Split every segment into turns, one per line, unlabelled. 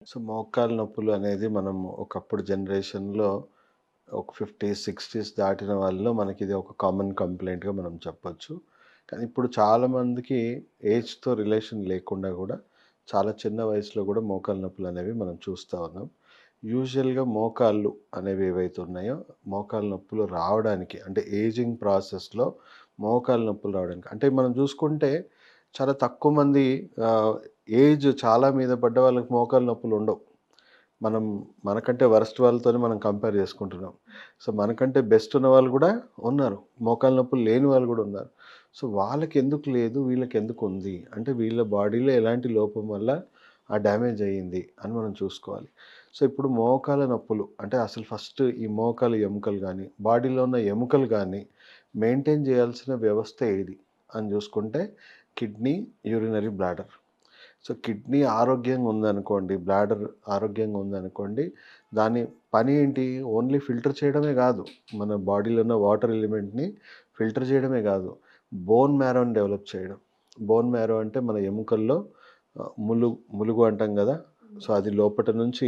So, మోకాలు నొప్పులు అనేది మనం ఒకప్పుడు జనరేషన్‌లో ఒక 50, 60స్ దాటిన వాళ్ళలో మనకిది ఒక కామన్ కంప్లెయింట్‌గా మనం చెప్పొచ్చు. కానీ ఇప్పుడు చాలామందికి ఏజ్‌తో రిలేషన్ లేకుండా గూడా చాలా చిన్న వయసులో గూడా మోకాలు నొప్పులనేవి మనం చూస్తా ఉన్నాం. యూజువల్‌గా మోకాళ్ళు అనేవి ఏవైతే ఉన్నాయో, మోకాలు నొప్పులు రావడానికి అంటే ఏజింగ్ ప్రాసెస్‌లో మోకాలు నొప్పులు రావడానికి అంటే మనం చూసుకుంటే చాలా తక్కువ మంది ఆహ్, ఏజ్ చాలా మీద పడ్డ వాళ్ళకి మోకాలు నొప్పులుండవు. మనం మనకంటే వరస్ట్ వాళ్ళతోనే మనం కంపేర్ చేసుకుంటున్నాం. సో, మనకంటే బెస్ట్ ఉన్న వాళ్ళు గూడా ఉన్నారు. మోకాలు నొప్పులు లేని వాళ్ళు గూడా ఉన్నారు. సో, వాళ్ళకెందుకు లేదు, వీళ్ళకెందుకుంది? అంటే వీళ్ళ బాడీలో ఎలాంటి లోపం వల్ల ఆ డ్యామేజ్ అయ్యింది అని మనం చూసుకోవాలి. సో, ఇప్పుడు మోకాళ్ళ నొప్పులు అంటే అసలు ఫస్ట్ ఈ మోకాలు ఎముకలు గానీ, బాడీలో ఉన్న ఎముకలు గానీ మెయింటైన్ జేయాల్సిన వ్యవస్థ ఏది అని జూసుకుంటే kidney, urinary bladder. So, kidney ఆరోగ్యంగా ఉందనుకోండి, బ్లాడర్ ఆరోగ్యంగా ఉందనుకోండి, దాని పని ఏంటి? ఓన్లీ ఫిల్టర్ చేయడమే గాదు. మన బాడీలో ఉన్న వాటర్ ఎలిమెంట్‌ని ఫిల్టర్ చేయడమే గాదు, బోన్ మ్యారోని డెవలప్ చేయడం. బోన్ మ్యారో అంటే మన ఎముకల్లో ములుగు అంటాం గదా! సో, అది లోపట నుంచి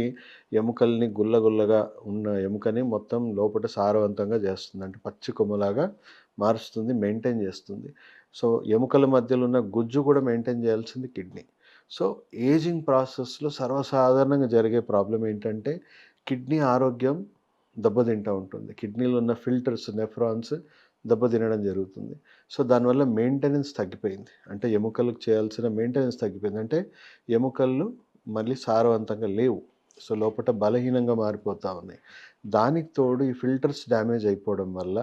ఎముకల్ని గుల్లగా ఉన్న ఎముకని మొత్తం లోపట సారవంతంగా జేస్తుంది. అంటే పచ్చి కొమ్మలాగా మారుస్తుంది, మెయింటైన్ జేస్తుంది. సో, ఎముకల మధ్యలో ఉన్న గుజ్జు గూడా మెయింటైన్ జేయాల్సింది కిడ్నీ. సో, ఏజింగ్ ప్రాసెస్‌లో సర్వసాధారణంగా జరిగే ప్రాబ్లమ్ ఏంటంటే, కిడ్నీ ఆరోగ్యం దెబ్బతింటా ఉంటుంది. కిడ్నీలో ఉన్న ఫిల్టర్స్, నెఫ్రాన్స్ దెబ్బతినడం జరుగుతుంది. సో, దానివల్ల మెయింటెనెన్స్ తగ్గిపోయింది. అంటే ఎముకలకు చేయాల్సిన మెయింటెనెన్స్ తగ్గిపోయింది. అంటే ఎముకలు మళ్ళీ సారవంతంగా లేవు. సో, లోపట బలహీనంగా మారిపోతా ఉన్నాయి. దానికి తోడు ఈ ఫిల్టర్స్ డ్యామేజ్ అయిపోవడం వల్ల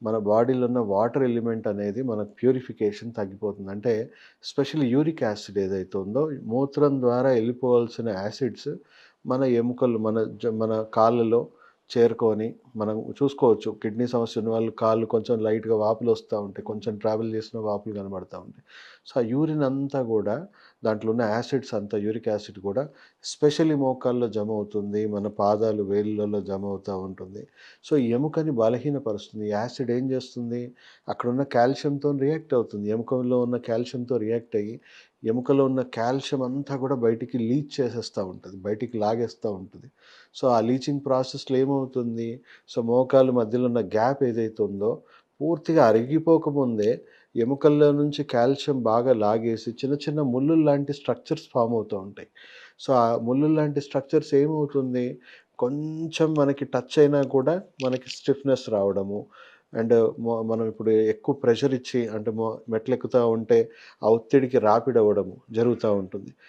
మన బాడీలో ఉన్న వాటర్ ఎలిమెంట్ అనేది మనకు ప్యూరిఫికేషన్ తగ్గిపోతుంది. అంటే ఎస్పెషల్లీ యూరిక్ యాసిడ్ ఏదైతే ఉందో మూత్రం ద్వారా వెళ్ళిపోవాల్సిన యాసిడ్స్ మన ఎముకలు మన కాళ్ళలో చేరుకొని మనం చూసుకోవచ్చు. కిడ్నీ సమస్య ఉన్నవాళ్ళు కాళ్ళు కొంచెం లైట్‌గా వాపులొస్తా ఉంటాయి. కొంచెం ట్రావెల్ చేసిన వాపులు కనబడతా ఉంటాయి. సో, ఆ యూరిన్ అంతా గూడా దాంట్లో ఉన్న యాసిడ్స్ అంతా యూరిక్ యాసిడ్ కూడా ఎస్పెషల్లీ మోకాల్లో జమ అవుతుంది. మన పాదాలు, వేళ్ళలో జమ అవుతా ఉంటుంది. సో, ఈ ఎముకని బలహీనపరుస్తుంది. ఈ యాసిడ్ ఏం చేస్తుంది? అక్కడున్న కాల్షియంతోని రియాక్ట్ అవుతుంది. ఎముకలో ఉన్న కాల్షియంతో రియాక్ట్ అయ్యి, ఎముకలో ఉన్న కాల్షియం అంతా కూడా బయటికి లీచ్ చేసేస్తా ఉంటది. బయటికి లాగేస్తా ఉంటది. సో, ఆ లీచింగ్ ప్రాసెస్‌లో ఏమవుతుంది? సో, మోకాలు మధ్యలో ఉన్న గ్యాప్ ఏదైతే ఉందో పూర్తిగా అరిగిపోకముందే ఎముకల్లో నుంచి కాల్షియం బాగా లాగేసి చిన్న చిన్న ముల్లుల్లాంటి స్ట్రక్చర్స్ ఫార్మ్ అవుతూ ఉంటాయి. సో, ఆ ముల్లుల్లాంటి స్ట్రక్చర్స్ ఏమవుతుంది? కొంచెం మనకి టచ్ అయినా కూడా మనకి స్టిఫ్‌నెస్ రావడము. అండ్ మనం ఇప్పుడు ఎక్కువ ప్రెషర్ ఇచ్చి అంటే మెట్లెక్కుతా ఉంటే ఆ ఒత్తిడికి రాపిడి అవ్వడము జరుగుతా ఉంటుంది.